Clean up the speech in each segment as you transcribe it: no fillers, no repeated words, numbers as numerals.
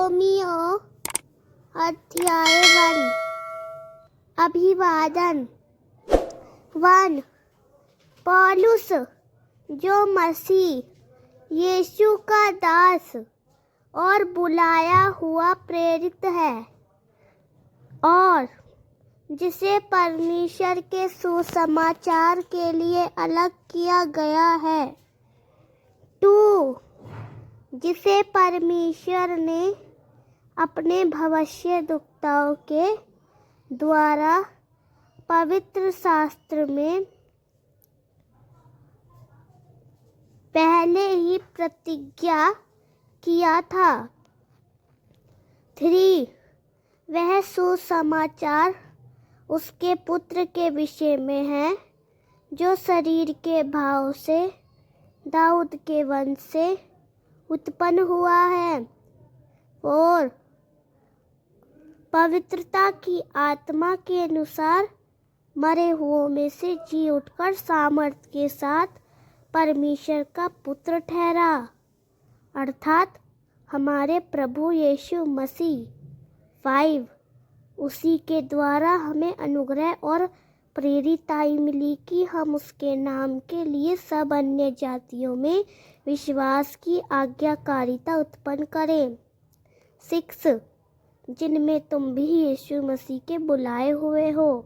Romeo अध्याय 1 अभिवादन 1 पौलुस जो मसीह यीशु का दास और बुलाया हुआ प्रेरित है और जिसे परमेश्वर के सुसमाचार के लिए अलग किया गया है। 2 जिसे परमेश्वर ने अपने भविष्यद्वक्ताओं के द्वारा पवित्र शास्त्र में पहले ही प्रतिज्ञा किया था। 3 वह सुसमाचार उसके पुत्र के विषय में है जो शरीर के भाव से दाऊद के वंश से उत्पन्न हुआ है और पवित्रता की आत्मा के अनुसार मरे हुओं में से जी उठकर सामर्थ्य के साथ परमेश्वर का पुत्र ठहरा, अर्थात हमारे प्रभु यीशु मसीह। 5 उसी के द्वारा हमें अनुग्रह और प्रेरिताई मिली कि हम उसके नाम के लिए सब अन्य जातियों में विश्वास की आज्ञाकारिता उत्पन्न करें। 6 जिनमें तुम भी यीशु मसीह के बुलाए हुए हो।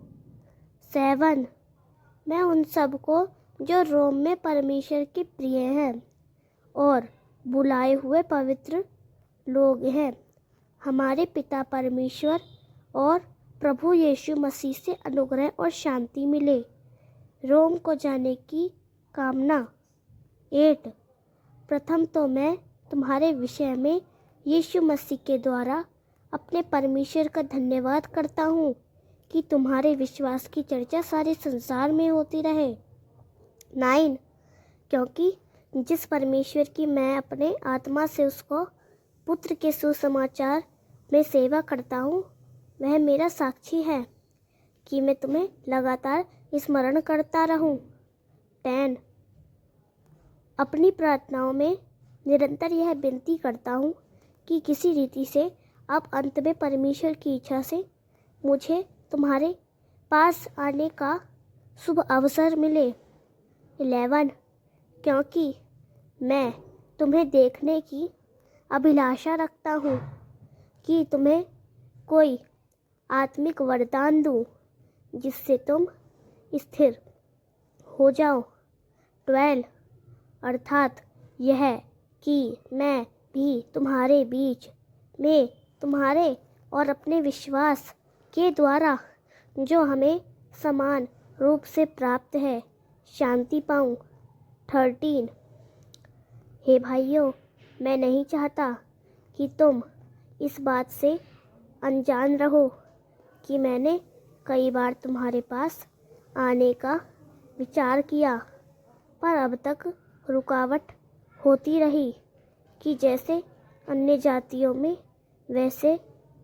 7 मैं उन सबको जो रोम में परमेश्वर के प्रिय हैं और बुलाए हुए पवित्र लोग हैं, हमारे पिता परमेश्वर और प्रभु यीशु मसीह से अनुग्रह और शांति मिले। रोम को जाने की कामना। 8 प्रथम तो मैं तुम्हारे विषय में यीशु मसीह के द्वारा अपने परमेश्वर का धन्यवाद करता हूँ कि तुम्हारे विश्वास की चर्चा सारे संसार में होती रहे। 9 क्योंकि जिस परमेश्वर की मैं अपने आत्मा से उसको पुत्र के सुसमाचार में सेवा करता हूँ, वह मेरा साक्षी है कि मैं तुम्हें लगातार स्मरण करता रहूं। 10 अपनी प्रार्थनाओं में निरंतर यह विनती करता हूँ कि किसी रीति से अब अंत में परमेश्वर की इच्छा से मुझे तुम्हारे पास आने का शुभ अवसर मिले। 11 क्योंकि मैं तुम्हें देखने की अभिलाषा रखता हूँ कि तुम्हें कोई आत्मिक वरदान दूँ जिससे तुम स्थिर हो जाओ। 12 अर्थात यह कि मैं भी तुम्हारे बीच में तुम्हारे और अपने विश्वास के द्वारा जो हमें समान रूप से प्राप्त है शांति पाऊँ। 13 हे भाइयों, मैं नहीं चाहता कि तुम इस बात से अनजान रहो कि मैंने कई बार तुम्हारे पास आने का विचार किया, पर अब तक रुकावट होती रही कि जैसे अन्य जातियों में वैसे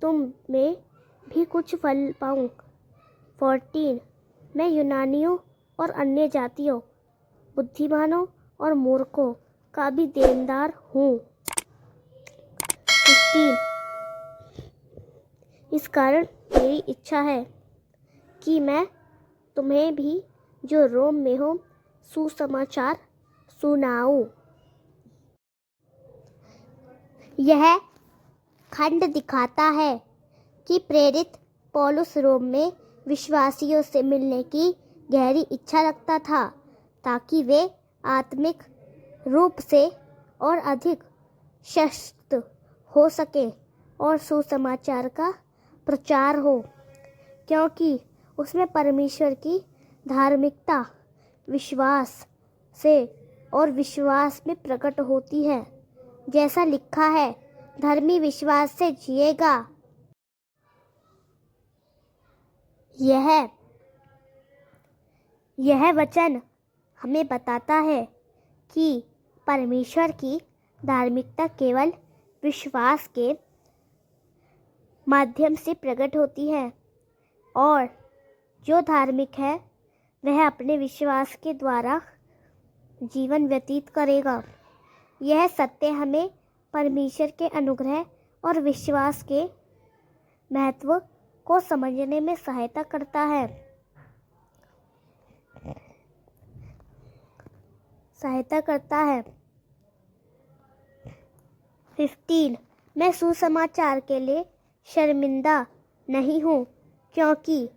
तुम में भी कुछ फल पाऊँ। 14 मैं यूनानियों और अन्य जातियों, बुद्धिमानों और मूर्खों का भी देनदार हूँ। 15 इस कारण मेरी इच्छा है कि मैं तुम्हें भी जो रोम में हो सुसमाचार सुनाऊं। यह खंड दिखाता है कि प्रेरित पौलुस रोम में विश्वासियों से मिलने की गहरी इच्छा रखता था ताकि वे आत्मिक रूप से और अधिक सशक्त हो सकें और सुसमाचार का प्रचार हो, क्योंकि उसमें परमेश्वर की धार्मिकता विश्वास से और विश्वास में प्रकट होती है, जैसा लिखा है, धर्मी विश्वास से जिएगा। यह वचन हमें बताता है कि परमेश्वर की धार्मिकता केवल विश्वास के माध्यम से प्रकट होती है और जो धार्मिक है वह अपने विश्वास के द्वारा जीवन व्यतीत करेगा। यह सत्य हमें परमेश्वर के अनुग्रह और विश्वास के महत्व को समझने में सहायता करता है। सहायता करता है। 15 मैं सुसमाचार के लिए शर्मिंदा नहीं हूँ, क्योंकि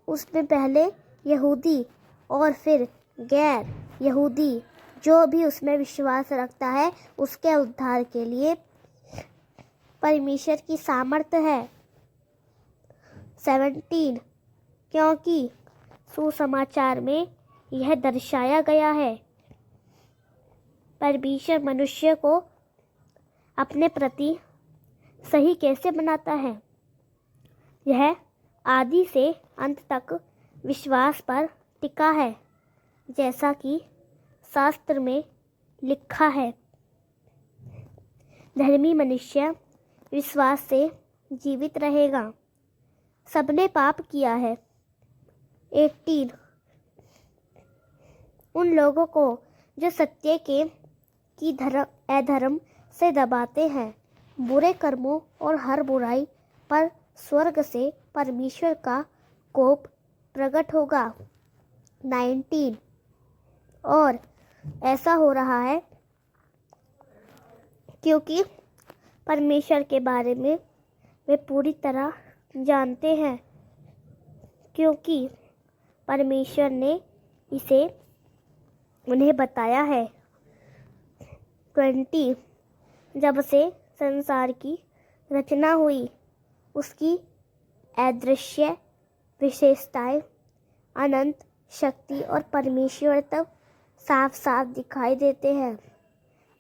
उसमें पहले यहूदी और फिर गैर यहूदी जो भी उसमें विश्वास रखता है उसके उद्धार के लिए परमेश्वर की सामर्थ्य है। 17 क्योंकि सुसमाचार में यह दर्शाया गया है परमेश्वर मनुष्य को अपने प्रति सही कैसे बनाता है। यह आदि से अंत तक विश्वास पर टिका है, जैसा कि शास्त्र में लिखा है, धर्मी मनुष्य विश्वास से जीवित रहेगा। सबने पाप किया है। 18 उन लोगों को जो सत्य की अधर्म से दबाते हैं, बुरे कर्मों और हर बुराई पर स्वर्ग से परमेश्वर का कोप प्रकट होगा। 19 और ऐसा हो रहा है क्योंकि परमेश्वर के बारे में वे पूरी तरह जानते हैं, क्योंकि परमेश्वर ने इसे उन्हें बताया है। 20 जब से संसार की रचना हुई, उसकी अदृश्य विशेषताएं, अनंत शक्ति और परमेश्वर तब साफ साफ दिखाई देते हैं,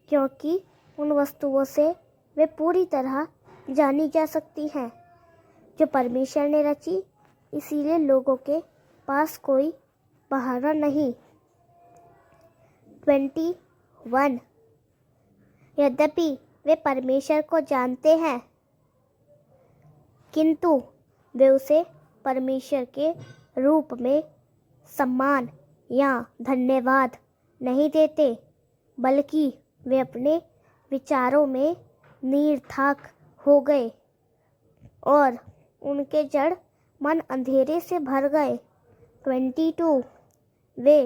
क्योंकि उन वस्तुओं से वे पूरी तरह जानी जा सकती हैं जो परमेश्वर ने रची, इसीलिए लोगों के पास कोई बहाना नहीं। 21 यद्यपि वे परमेश्वर को जानते हैं, किंतु वे उसे परमेश्वर के रूप में सम्मान या धन्यवाद नहीं देते, बल्कि वे अपने विचारों में निरर्थक हो गए और उनके जड़ मन अंधेरे से भर गए। 22 वे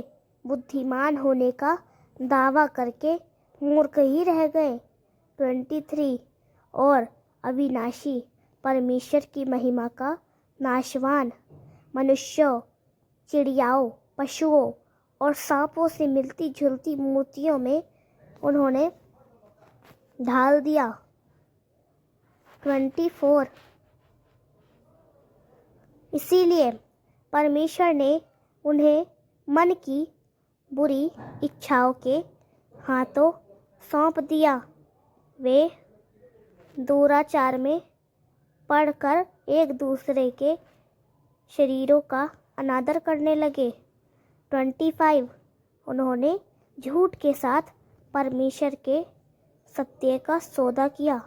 बुद्धिमान होने का दावा करके मूर्ख ही रह गए। 23 और अविनाशी परमेश्वर की महिमा का नाशवान मनुष्यों, चिड़ियाओं, पशुओं और सांपों से मिलती जुलती मूर्तियों में उन्होंने ढाल दिया। 24 इसीलिए परमेश्वर ने उन्हें मन की बुरी इच्छाओं के हाथों सौंप दिया। वे दुराचार में पड़कर एक दूसरे के शरीरों का अनादर करने लगे। 25 उन्होंने झूठ के साथ परमेश्वर के सत्य का सौदा किया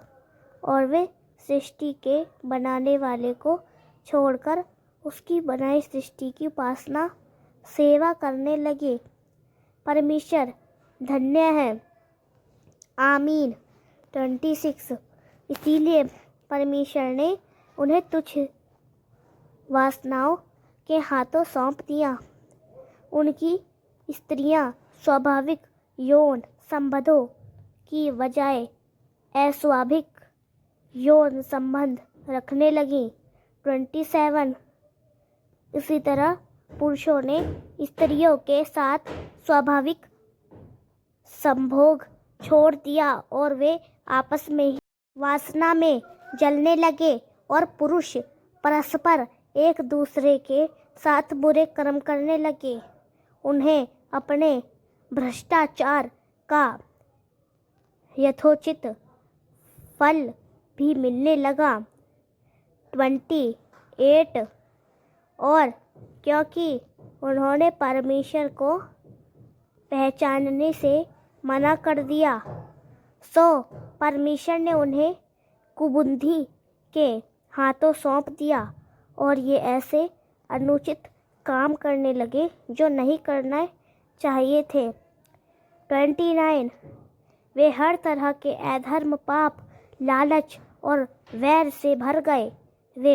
और वे सृष्टि के बनाने वाले को छोड़कर उसकी बनाई सृष्टि की उपासना सेवा करने लगे। परमेश्वर धन्य है। आमीन। 26 इसीलिए परमेश्वर ने उन्हें तुच्छ वासनाओं के हाथों सौंप दिया। उनकी स्त्रियां स्वाभाविक यौन संबंधों की बजाय अस्वाभाविक यौन संबंध रखने लगी। 27 इसी तरह पुरुषों ने स्त्रियों के साथ स्वाभाविक संभोग छोड़ दिया और वे आपस में ही वासना में जलने लगे और पुरुष परस्पर एक दूसरे के साथ बुरे कर्म करने लगे। उन्हें अपने भ्रष्टाचार का यथोचित फल भी मिलने लगा। 28 और क्योंकि उन्होंने परमेश्वर को पहचानने से मना कर दिया, सो परमेश्वर ने उन्हें कुबुद्धि के हाथों सौंप दिया और ये ऐसे अनुचित काम करने लगे जो नहीं करना चाहिए थे। 29 वे हर तरह के अधर्म, पाप, लालच और वैर से भर गए। वे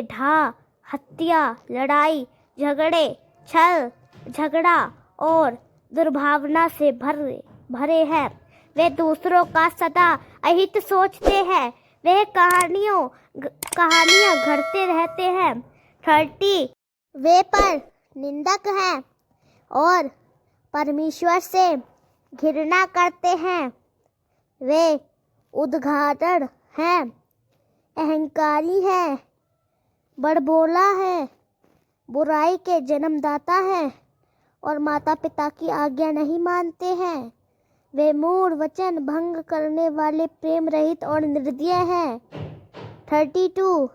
हत्या, लड़ाई, झगड़े, छल, झगड़ा और दुर्भावना से भरे हैं। वे दूसरों का सदा अहित सोचते हैं। वे कहानियां गढ़ते रहते हैं। 30 वे पर निंदक हैं और परमेश्वर से घृणा करते हैं। वे उद्घाटन हैं, अहंकारी हैं, बड़बोला है, बुराई के जन्मदाता हैं और माता पिता की आज्ञा नहीं मानते हैं। वे मूढ़, वचन भंग करने वाले, प्रेम रहित और निर्दयी हैं। 32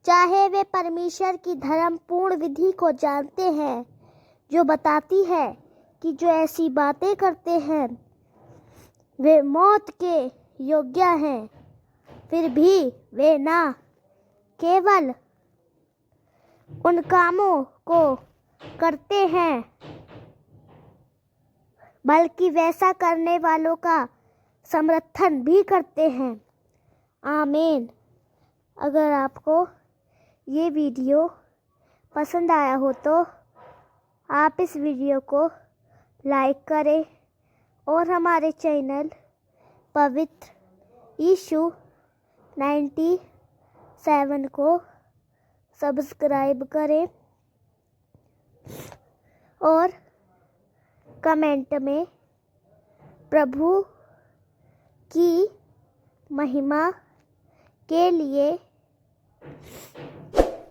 चाहे वे परमेश्वर की धर्मपूर्ण विधि को जानते हैं, जो बताती है कि जो ऐसी बातें करते हैं वे मौत के योग्य हैं, फिर भी वे ना केवल उन कामों को करते हैं बल्कि वैसा करने वालों का समर्थन भी करते हैं। आमीन। अगर आपको ये वीडियो पसंद आया हो तो आप इस वीडियो को लाइक करें और हमारे चैनल पवित्र यीशु 97 को सब्सक्राइब करें और कमेंट में प्रभु की महिमा के लिए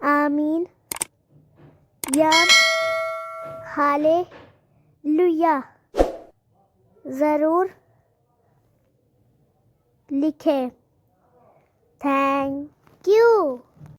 आमीन या हालेलुया ज़रूर लिखें।